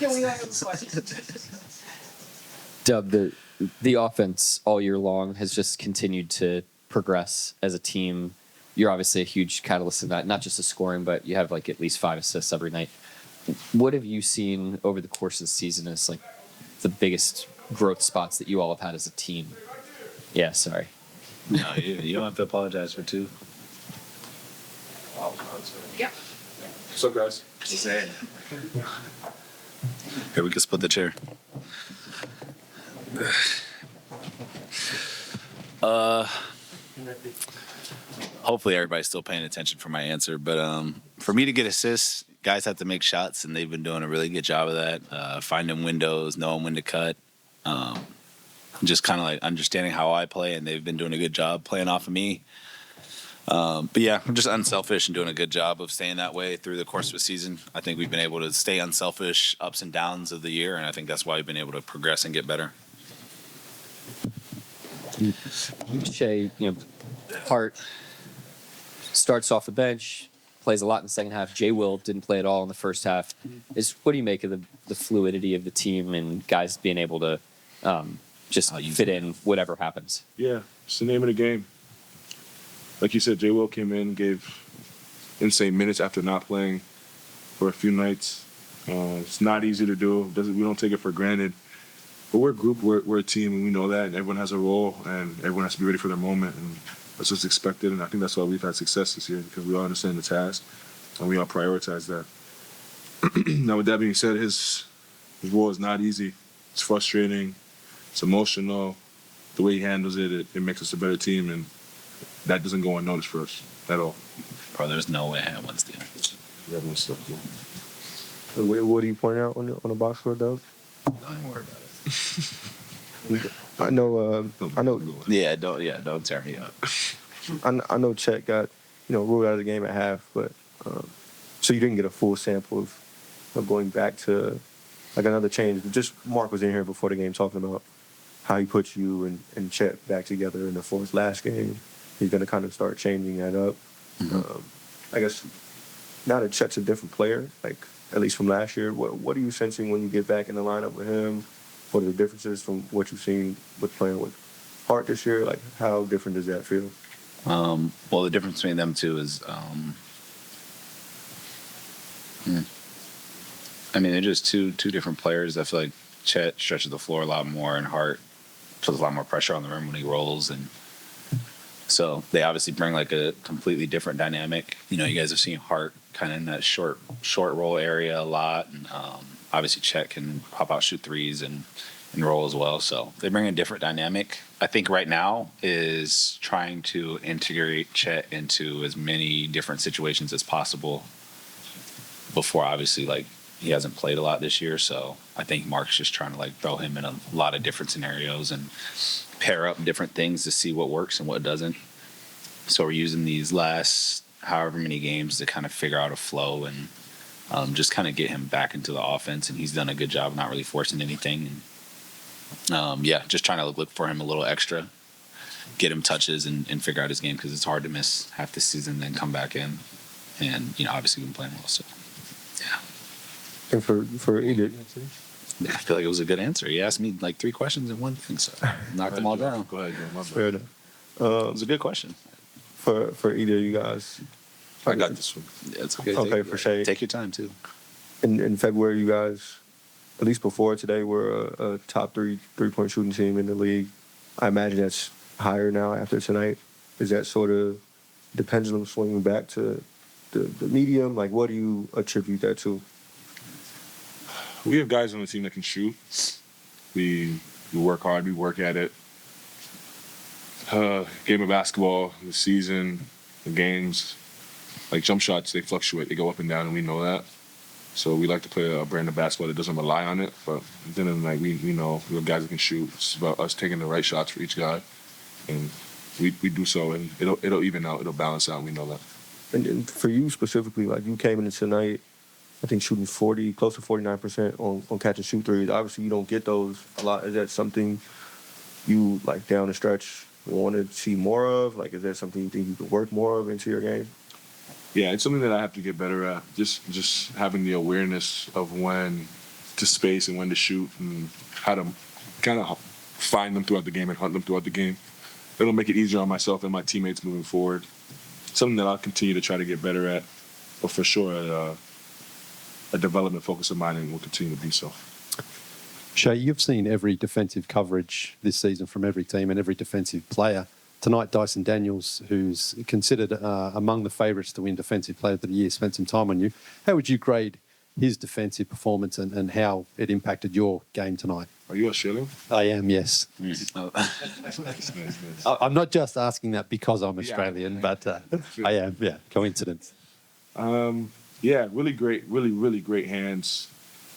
Can we have a question? Dub, the offense all year long has just continued to progress as a team. You're obviously a huge catalyst in that, not just the scoring, but you have like at least 5 assists every night. What have you seen over the course of the season as like the biggest growth spots that you all have had as a team? Yeah, sorry. No, you don't have to apologize for 2. Yeah. What's up, guys? Just saying. Here, we can split the chair. Hopefully everybody's still paying attention for my answer, but for me to get assists, guys have to make shots, and they've been doing a really good job of that. Finding windows, knowing when to cut, just kind of like understanding how I play, and they've been doing a good job playing off of me. But yeah, I'm just unselfish and doing a good job of staying that way through the course of the season. I think we've been able to stay unselfish ups and downs of the year, and I think that's why we've been able to progress and get better. Shai, Hart starts off the bench, plays a lot in the second half. J. Will didn't play at all in the first half. What do you make of the fluidity of the team and guys being able to just fit in whatever happens? Yeah, it's the name of the game. Like you said, J. Will came in, gave insane minutes after not playing for a few nights. It's not easy to do. We don't take it for granted. But we're a group, we're a team, and we know that. And everyone has a role, and everyone has to be ready for their moment. And that's what's expected. And I think that's why we've had success this year, because we all understand the task, and we all prioritize that. Now, with that being said, his role is not easy. It's frustrating. It's emotional. The way he handles it, it makes us a better team, and that doesn't go unnoticed for us at all. Bro, there's no way I had one steal. Everyone's stuff, yeah. What do you point out on the box score, Dove? Don't worry about it. I know. Don't tear me up. I know Chet got ruled out of the game at half, but so you didn't get a full sample of going back to like another change. Just Mark was in here before the game talking about how he put you and Chet back together in the fourth last game. He's going to kind of start changing that up. I guess now that Chet's a different player, like at least from last year, what are you sensing when you get back in the lineup with him? What are the differences from what you've seen with playing with Hart this year? Like, how different does that feel? Well, the difference between them two is, they're just two different players. I feel like Chet stretches the floor a lot more, and Hart puts a lot more pressure on the rim when he rolls, and so they obviously bring like a completely different dynamic. You guys have seen Hart kind of in that short roll area a lot, and obviously Chet can pop out, shoot threes, and roll as well. So they bring a different dynamic. I think right now is trying to integrate Chet into as many different situations as possible before, obviously, like, he hasn't played a lot this year. So I think Mark's just trying to like throw him in a lot of different scenarios and pair up different things to see what works and what doesn't. So we're using these last however many games to kind of figure out a flow and just kind of get him back into the offense. And he's done a good job not really forcing anything. And just trying to look for him a little extra, get him touches and figure out his game, because it's hard to miss half the season and then come back in. And, obviously we've been playing well. So, yeah. And for Edith, I feel like it was a good answer. He asked me like 3 questions in one thing, so knocked them all down. Go ahead, Joe. fair enough. It was a good question. For either of you guys, I got this one. Yeah, it's okay. Okay, for Shai. Take your time too. In February, you guys, at least before today, were a top 3-point shooting team in the league. I imagine that's higher now after tonight. Is that sort of the pendulum swinging back to the medium? Like, what do you attribute that to? We have guys on the team that can shoot. We work hard. We work at it. Game of basketball, the season, the games, like jump shots, they fluctuate. They go up and down, and we know that. So we like to play a brand of basketball that doesn't rely on it. But at the end of the night, we know we have guys that can shoot. It's about us taking the right shots for each guy, and we do so, and it'll even out. It'll balance out. And we know that. And for you specifically, like you came in tonight, I think shooting close to 49% on catch and shoot threes. Obviously, you don't get those a lot. Is that something you, like, down the stretch want to see more of? Like, is that something you think you could work more of into your game? Yeah, it's something that I have to get better at. Just having the awareness of when to space and when to shoot and how to kind of find them throughout the game and hunt them throughout the game. It'll make it easier on myself and my teammates moving forward. Something that I'll continue to try to get better at, but for sure a development focus of mine and will continue to be so. Shai, you've seen every defensive coverage this season from every team and every defensive player. Tonight, Dyson Daniels, who's considered among the favourites to win Defensive Player of the Year, spent some time on you. How would you grade his defensive performance and how it impacted your game tonight? Are you Australian? I am, yes. I'm not just asking that because I'm Australian, but I am, yeah, coincidence. Yeah, really great, really great hands.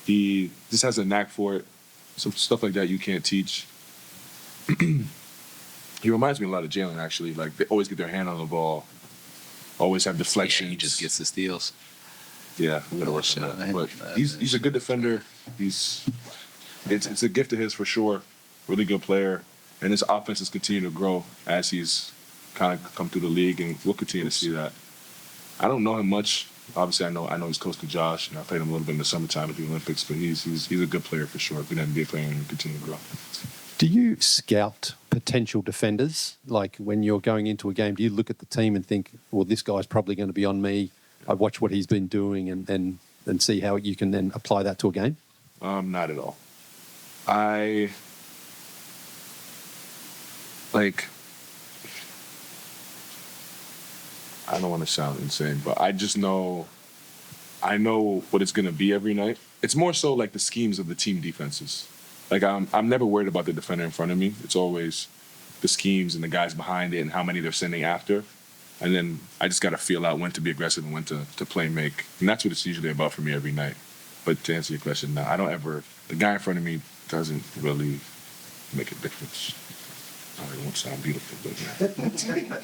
He just has a knack for it. Some stuff like that you can't teach. He reminds me a lot of Jalen, actually. Like, they always get their hand on the ball, always have deflections. He just gets the steals. Yeah, we gotta work on that. But he's a good defender. It's a gift of his for sure. Really good player, and his offense is continuing to grow as he's kind of come through the league, and we'll continue to see that. I don't know him much. Obviously, I know he's close to Josh, and I played him a little bit in the summertime at the Olympics. But he's a good player for sure. Been an NBA player and continue to grow. Do you scout potential defenders? Like when you're going into a game, do you look at the team and think, well, this guy's probably going to be on me? I watch what he's been doing and see how you can then apply that to a game? Not at all. I don't want to sound insane, but I know what it's going to be every night. It's more so like the schemes of the team defenses. Like I'm never worried about the defender in front of me. It's always the schemes and the guys behind it and how many they're sending after. And then I just got to feel out when to be aggressive and when to play and make. And that's what it's usually about for me every night. But to answer your question, no, I don't ever, the guy in front of me doesn't really make a difference. I won't sound beautiful, but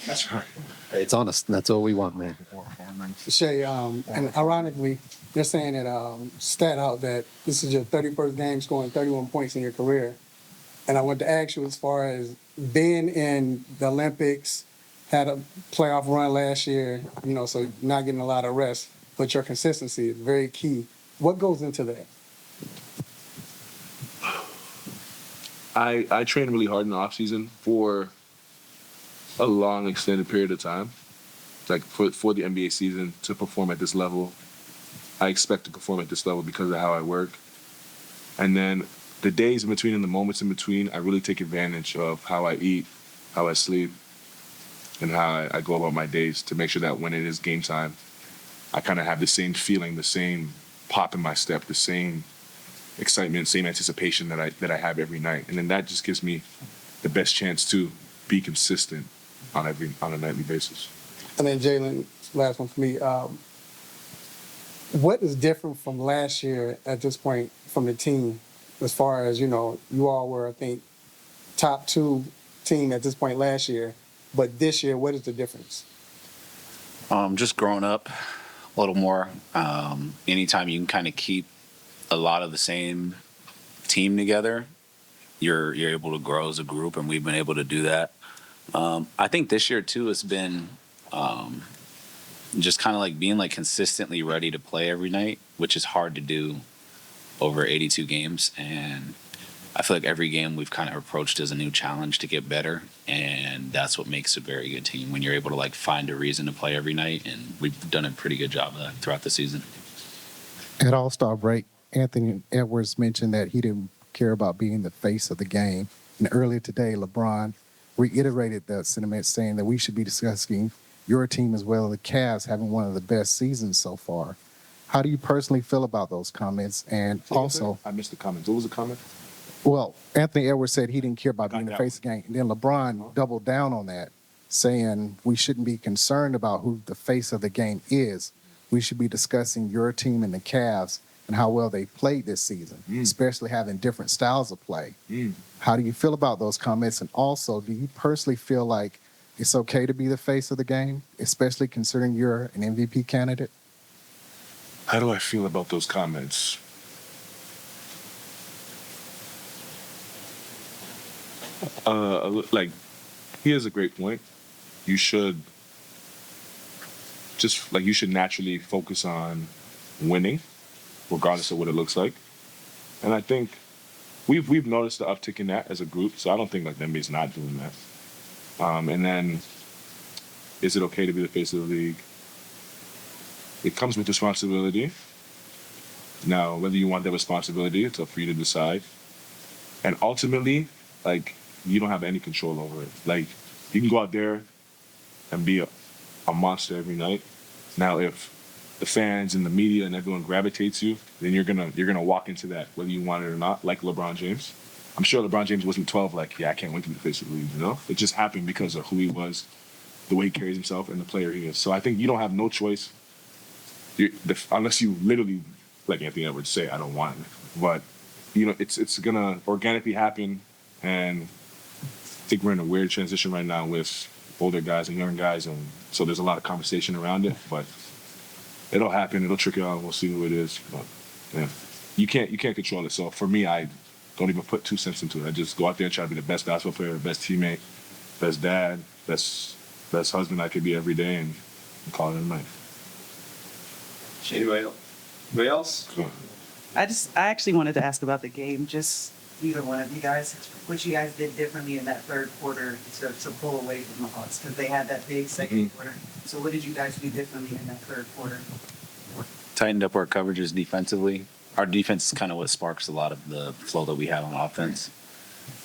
that's right. It's honest, and that's all we want, man. Shai, and ironically, they're saying that stat out that this is your 31st game scoring 31 points in your career. And I want to ask you, as far as being in the Olympics, had a playoff run last year, so not getting a lot of rest, but your consistency is very key. What goes into that? I train really hard in the off season for a long extended period of time. Like for the NBA season to perform at this level, I expect to perform at this level because of how I work. And then the days in between and the moments in between, I really take advantage of how I eat, how I sleep, and how I go about my days to make sure that when it is game time, I kind of have the same feeling, the same pop in my step, the same excitement, same anticipation that I have every night. And then that just gives me the best chance to be consistent on a nightly basis. And then Jalen, last one for me. What is different from last year at this point from the team, as far as, you all were, I think, top 2 team at this point last year, but this year, what is the difference? Just growing up a little more. Anytime you can kind of keep a lot of the same team together, you're able to grow as a group, and we've been able to do that. I think this year too has been just kind of like being like consistently ready to play every night, which is hard to do over 82 games. And I feel like every game we've kind of approached as a new challenge to get better, and that's what makes a very good team, when you're able to like find a reason to play every night, and we've done a pretty good job of that throughout the season. At All-Star break, Anthony Edwards mentioned that he didn't care about being the face of the game. And earlier today, LeBron reiterated that sentiment, saying that we should be discussing your team as well as the Cavs having one of the best seasons so far. How do you personally feel about those comments? And also, I missed the comments. What was the comment? well, Anthony Edwards said he didn't care about being Got the that face of the game. And then LeBron doubled down on that, saying we shouldn't be concerned about who the face of the game is. We should be discussing your team and the Cavs and how well they played this season, especially having different styles of play. How do you feel about those comments? And also, do you personally feel like it's okay to be the face of the game, especially considering you're an MVP candidate? How do I feel about those comments? Like, he has a great point. You should naturally focus on winning, regardless of what it looks like. And I think we've noticed the uptick in that as a group. So I don't think like the NBA's not doing that. And then, is it okay to be the face of the league? It comes with responsibility. Now, whether you want that responsibility, it's up for you to decide. And ultimately, like, you don't have any control over it. Like, you can go out there and be a monster every night. Now, if the fans and the media and everyone gravitates you, then you're gonna walk into that, whether you want it or not, like LeBron James. I'm sure LeBron James wasn't 12 like, yeah, I can't wait to be the face of the league, you know? It just happened because of who he was, the way he carries himself, and the player he is. So I think you don't have no choice, unless you literally, like Anthony Edwards say, I don't want it. But, you know, it's gonna organically happen, and I think we're in a weird transition right now with older guys and young guys, and so there's a lot of conversation around it, but it'll happen, it'll trickle out, and we'll see who it is. But yeah, you can't control it. So for me, I don't even put 2 cents into it. I just go out there and try to be the best basketball player, the best teammate, best dad, best husband I could be every day, and call it a night. Anybody else? Cool. I actually wanted to ask about the game, just either one of you guys, what you guys did differently in that third quarter to pull away from the Hawks, because they had that big second quarter. So what did you guys do differently in that third quarter? Tightened up our coverages defensively. Our defense is kind of what sparks a lot of the flow that we have on offense.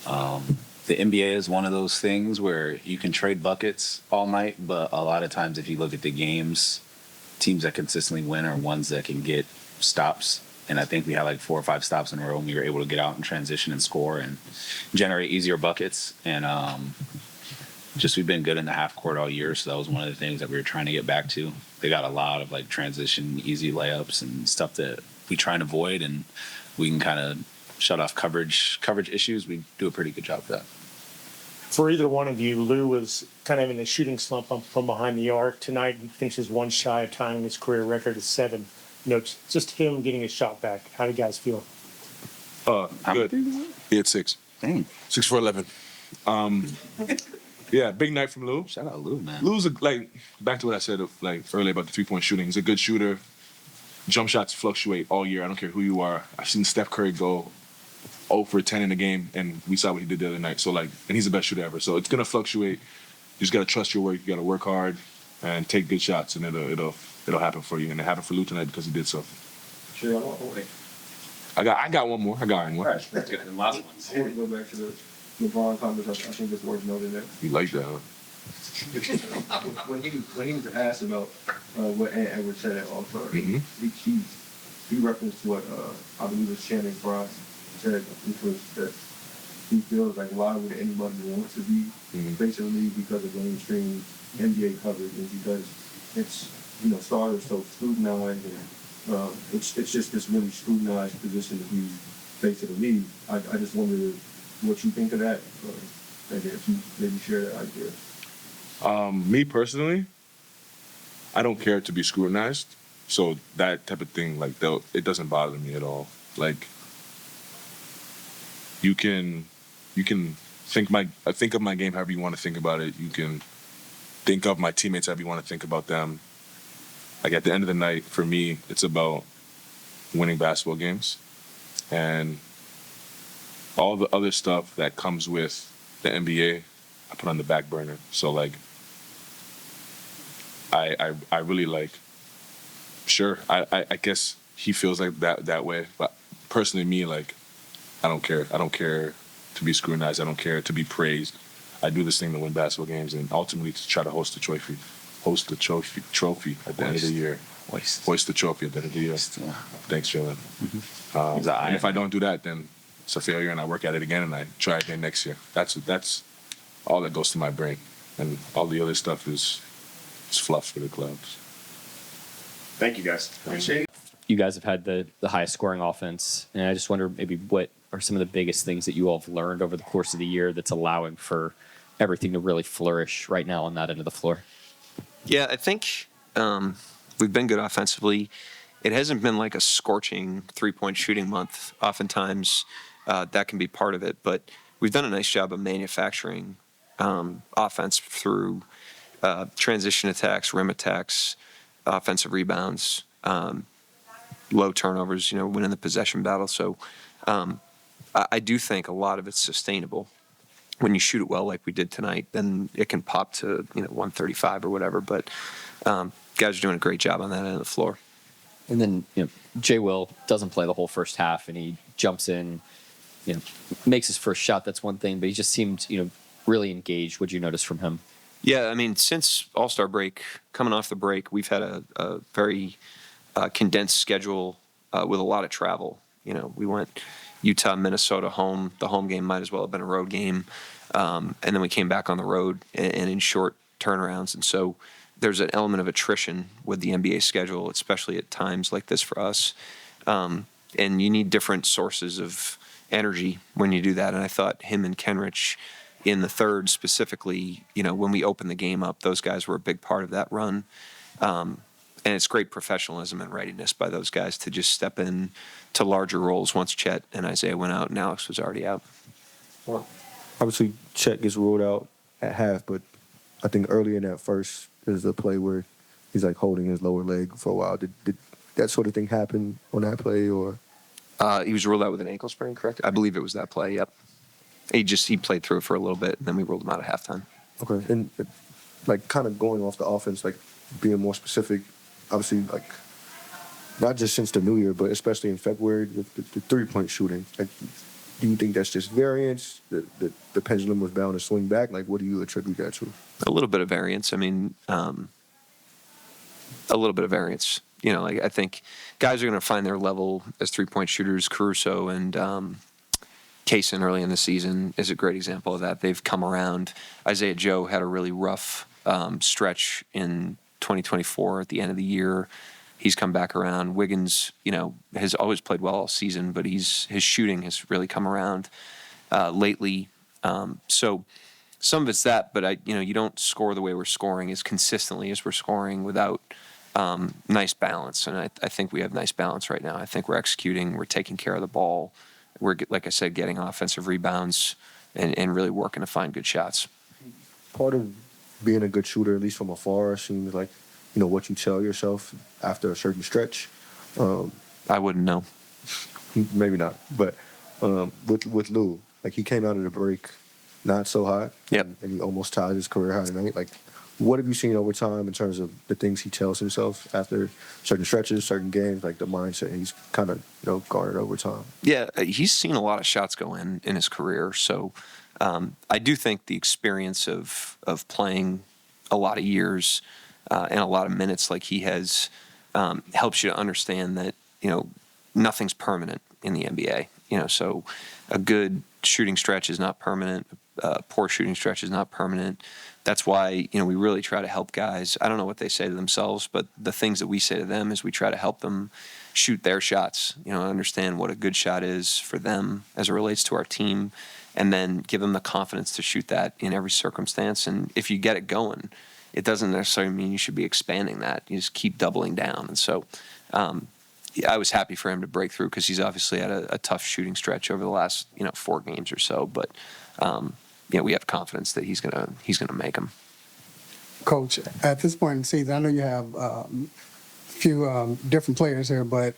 The NBA is one of those things where you can trade buckets all night, but a lot of times if you look at the games, teams that consistently win are ones that can get stops. And I think we had like 4 or 5 stops in a row, and we were able to get out and transition and score and generate easier buckets. And just we've been good in the half court all year, so that was one of the things that we were trying to get back to. They got a lot of like transition, easy layups and stuff that we try and avoid, and we can kind of shut off coverage issues. We do a pretty good job of that. For either one of you, Lou was kind of in a shooting slump from behind the arc. Tonight, he finishes 1 shy of tying his career record at 7. You know, just him getting his shot back. How do you guys feel? Good. He had 6. Dang. 6 for 11. Yeah, big night from Lou. Shout out Lou, man. Lou's like, back to what I said like earlier about the 3-point shooting. He's a good shooter. Jump shots fluctuate all year. I don't care who you are. I've seen Steph Curry go 0 for 10 in a game, and we saw what he did the other night. So like, and he's the best shooter ever. So it's gonna fluctuate. You just gotta trust your work. You gotta work hard and take good shots, and it'll happen for you. And it happened for Lou tonight because he did so. Sure, I'll wait. I got one more. I got one more. All right, let's get to the last one. I want to go back to the LeBron comments. I think it's worth noting that. You like that, huh? when he was asked about what Ant Edwards said at All-Star, he referenced what I believe was Shannon Fry said, which was that he feels like why would anybody want to be basically because of mainstream NBA coverage and because it's stars so scrutinized and it's just this really scrutinized position to be face of the league. I just wonder what you think of that, and if you maybe share that idea. Me personally, I don't care to be scrutinized, so that type of thing, like, it doesn't bother me at all. Like, you can think of my game however you want to think about it. You can think of my teammates however you want to think about them. Like, at the end of the night, for me, it's about winning basketball games, and all the other stuff that comes with the NBA, I put on the back burner. So like, I really like. Sure, I guess he feels like that way, but personally, me, like, I don't care. I don't care to be scrutinized. I don't care to be praised. I do this thing to win basketball games and ultimately to try to host the trophy at the end of the year. Hoist the trophy at the end of the year. Thanks, Jalen. And if I don't do that, then it's a failure, and I work at it again, and I try again next year. That's all that goes to my brain, and all the other stuff is fluff for the clubs. Thank you, guys. Appreciate it. You guys have had the highest scoring offense, and I just wonder maybe what are some of the biggest things that you all have learned over the course of the year that's allowing for everything to really flourish right now on that end of the floor? Yeah, I think we've been good offensively. It hasn't been like a scorching 3-point shooting month. Oftentimes, that can be part of it, but we've done a nice job of manufacturing offense through transition attacks, rim attacks, offensive rebounds, low turnovers, winning the possession battle. So I do think a lot of it's sustainable. When you shoot it well, like we did tonight, then it can pop to 135 or whatever. But guys are doing a great job on that end of the floor. And then Jay Will doesn't play the whole first half, and he jumps in, makes his first shot. That's one thing, but he just seemed really engaged. What'd you notice from him? Yeah, I mean, since All-Star break, coming off the break, we've had a very condensed schedule with a lot of travel. We went Utah, Minnesota home. The home game might as well have been a road game. And then we came back on the road and in short turnarounds. And so there's an element of attrition with the NBA schedule, especially at times like this for us. And you need different sources of energy when you do that. And I thought him and Kenrich in the third specifically, when we opened the game up, those guys were a big part of that run. And it's great professionalism and readiness by those guys to just step in to larger roles once Chet and Isaiah went out and Alex was already out. Well, obviously, Chet gets ruled out at half, but I think early in that first is a play where he's like holding his lower leg for a while. Did that sort of thing happen on that play, or? He was ruled out with an ankle sprain, correct? I believe it was that play, yep. He played through it for a little bit, and then we ruled him out at halftime. Okay, and like kind of going off the offense, like being more specific, obviously, like not just since the new year, but especially in February, the 3-point shooting. Like, do you think that's just variance? The pendulum was bound to swing back? Like, what do you attribute that to? A little bit of variance. I mean, a little bit of variance. I think guys are going to find their level as 3-point shooters. Caruso and Kaysen early in the season is a great example of that. They've come around. Isaiah Joe had a really rough stretch in 2024 at the end of the year. He's come back around. Wiggins, has always played well all season, but his shooting has really come around lately. So some of it's that, but you don't score the way we're scoring as consistently as we're scoring without nice balance. And I think we have nice balance right now. I think we're executing. We're taking care of the ball. We're, like I said, getting offensive rebounds and really working to find good shots. Part of being a good shooter, at least from afar, seems like, what you tell yourself after a certain stretch. I wouldn't know. Maybe not. But with Lou, like he came out of the break not so hot. Yep. And he almost tied his career high tonight. Like, what have you seen over time in terms of the things he tells himself after certain stretches, certain games, like the mindset he's kind of garnered over time? Yeah, he's seen a lot of shots go in his career. So I do think the experience of playing a lot of years and a lot of minutes like he has helps you to understand that, nothing's permanent in the NBA. So a good shooting stretch is not permanent. Poor shooting stretch is not permanent. That's why, we really try to help guys. I don't know what they say to themselves, but the things that we say to them is we try to help them shoot their shots, understand what a good shot is for them as it relates to our team, and then give them the confidence to shoot that in every circumstance. And if you get it going, it doesn't necessarily mean you should be expanding that. You just keep doubling down. And so I was happy for him to break through because he's obviously had a tough shooting stretch over the last 4 games or so. But we have confidence that he's gonna make them. Coach, at this point in the season, I know you have a few different players here, but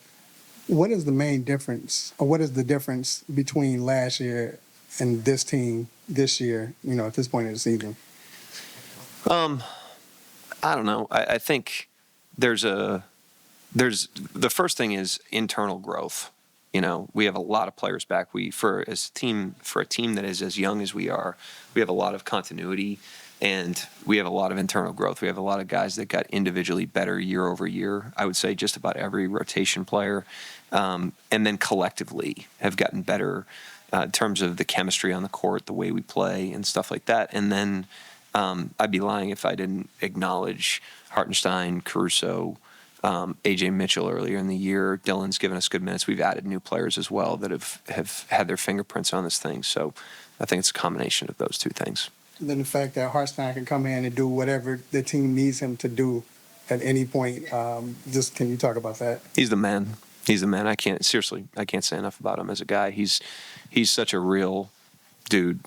what is the main difference, or what is the difference between last year and this team this year, at this point in the season? I don't know. I think there's the first thing is internal growth. We have a lot of players back. For a team that is as young as we are, we have a lot of continuity and we have a lot of internal growth. We have a lot of guys that got individually better year over year. I would say just about every rotation player, and then collectively have gotten better in terms of the chemistry on the court, the way we play, and stuff like that. And then I'd be lying if I didn't acknowledge Hartenstein, Caruso, AJ Mitchell earlier in the year. Dylan's given us good minutes. We've added new players as well that have had their fingerprints on this thing. So I think it's a combination of those two things. And then the fact that Hartenstein can come in and do whatever the team needs him to do at any point. Just can you talk about that? He's the man. I can't say enough about him as a guy. He's such a real dude,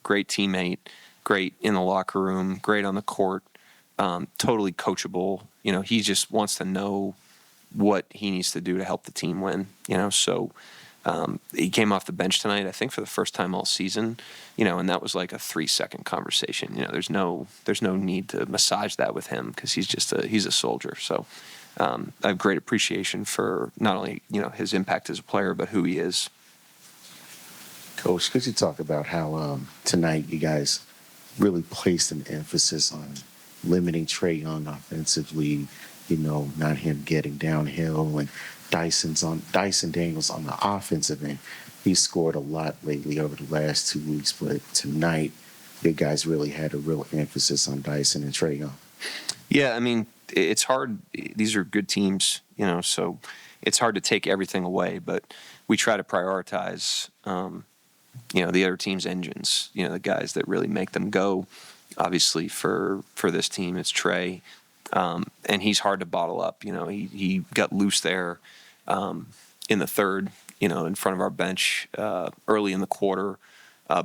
great teammate, great in the locker room, great on the court, totally coachable. He just wants to know what he needs to do to help the team win. So He came off the bench tonight, I think, for the first time all season, and that was like a 3-second conversation. There's no need to massage that with him because he's a soldier. So I have great appreciation for not only, his impact as a player, but who he is. Coach, could you talk about how tonight you guys really placed an emphasis on limiting Trae Young offensively, not him getting downhill, and Dyson Daniels on the offensive end. He scored a lot lately over the last 2 weeks, but tonight you guys really had a real emphasis on Dyson and Trae Young. Yeah, I mean, it's hard. These are good teams, so it's hard to take everything away, but we try to prioritize, the other team's engines, the guys that really make them go. Obviously, for this team, it's Trae, and he's hard to bottle up. He got loose there in the third, in front of our bench early in the quarter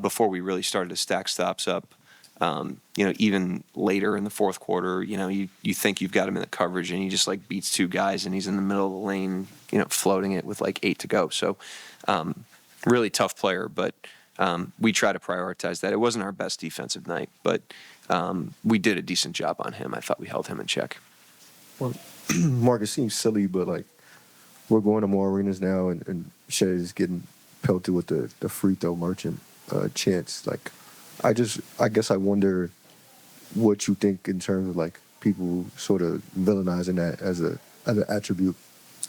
before we really started to stack stops up. Even later in the fourth quarter, you think you've got him in the coverage and he just like beats two guys and he's in the middle of the lane, floating it with like 8 to go. So really tough player, but we try to prioritize that. It wasn't our best defensive night, but we did a decent job on him. I thought we held him in check. Well, Mark, it seems silly, but like we're going to more arenas now, and Shai is getting pelted with the free throw merchant chance. Like, I guess I wonder what you think in terms of like people sort of villainizing that as an attribute.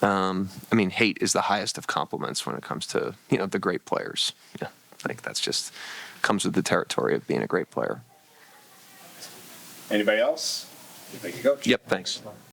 I mean, hate is the highest of compliments when it comes to the great players. Yeah, like that's just comes with the territory of being a great player. Anybody else? Thank you, Coach. Yep, thanks.